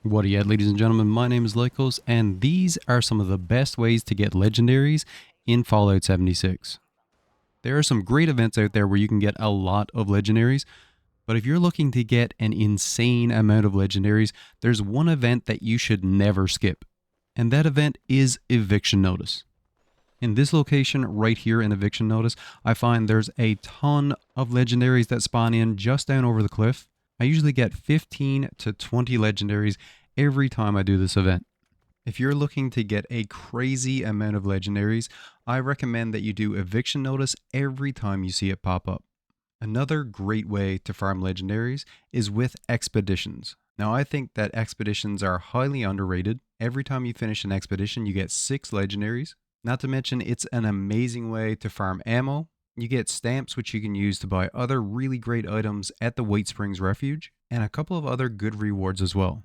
What yet, ladies and gentlemen, my name is Lycos, and these are some of the best ways to get legendaries in Fallout 76. There are some great events out there where you can get a lot of legendaries, but if you're looking to get an insane amount of legendaries, there's one event that you should never skip, and that event is Eviction Notice. In this location right here in Eviction Notice, I find there's a ton of legendaries that spawn in just down over the cliff. I usually get 15 to 20 legendaries every time I do this event. If you're looking to get a crazy amount of legendaries, I recommend that you do Eviction Notice every time you see it pop up. Another great way to farm legendaries is with expeditions. Now I think that expeditions are highly underrated. Every time you finish an expedition, you get 6 legendaries. Not to mention, it's an amazing way to farm ammo. You get stamps which you can use to buy other really great items at the White Springs Refuge, and a couple of other good rewards as well.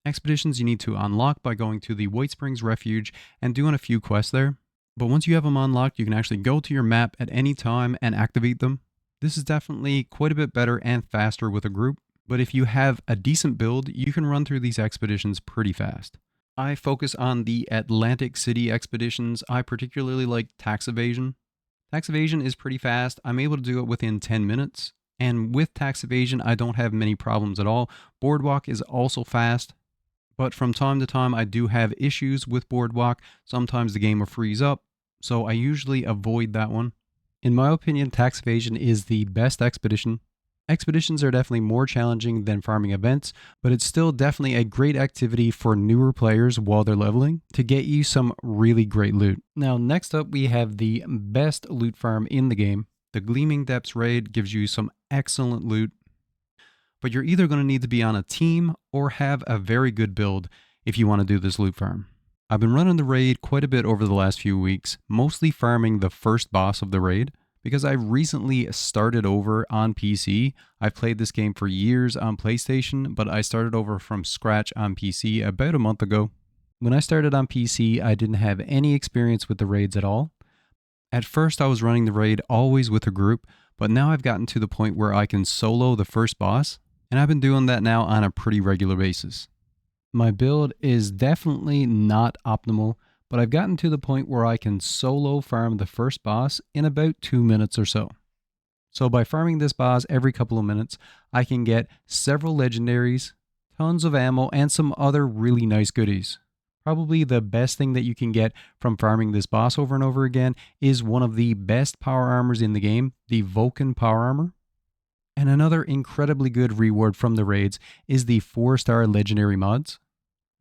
Expeditions you need to unlock by going to the White Springs Refuge and doing a few quests there. But once you have them unlocked, you can actually go to your map at any time and activate them. This is definitely quite a bit better and faster with a group, but if you have a decent build, you can run through these expeditions pretty fast. I focus on the Atlantic City expeditions. I particularly like tax evasion. Tax evasion is pretty fast. I'm able to do it within 10 minutes. And with tax evasion, I don't have many problems at all. Boardwalk is also fast. But from time to time, I do have issues with Boardwalk. Sometimes the game will freeze up. So I usually avoid that one. In my opinion, tax evasion is the best expedition. Expeditions are definitely more challenging than farming events, but it's still definitely a great activity for newer players while they're leveling to get you some really great loot. Now, next up, we have the best loot farm in the game. The Gleaming Depths raid gives you some excellent loot, but you're either going to need to be on a team or have a very good build if you want to do this loot farm. I've been running the raid quite a bit over the last few weeks, mostly farming the first boss of the raid. Because I recently started over on PC. I've played this game for years on PlayStation, but I started over from scratch on PC about a month ago. When I started on PC, I didn't have any experience with the raids at all. At first, I was running the raid always with a group, but now I've gotten to the point where I can solo the first boss, and I've been doing that now on a pretty regular basis. My build is definitely not optimal, but I've gotten to the point where I can solo farm the first boss in about 2 minutes or so. So by farming this boss every couple of minutes, I can get several legendaries, tons of ammo, and some other really nice goodies. Probably the best thing that you can get from farming this boss over and over again is one of the best power armors in the game, the Vulcan power armor. And another incredibly good reward from the raids is the 4-star legendary mods.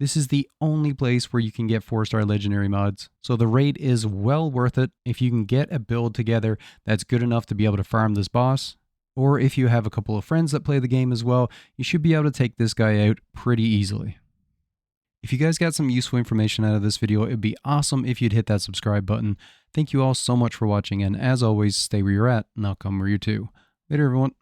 This is the only place where you can get 4-star legendary mods, so the raid is well worth it if you can get a build together that's good enough to be able to farm this boss, or if you have a couple of friends that play the game as well, you should be able to take this guy out pretty easily. If you guys got some useful information out of this video, it'd be awesome if you'd hit that subscribe button. Thank you all so much for watching, and as always, stay where you're at, and I'll come where you're to. Later, everyone.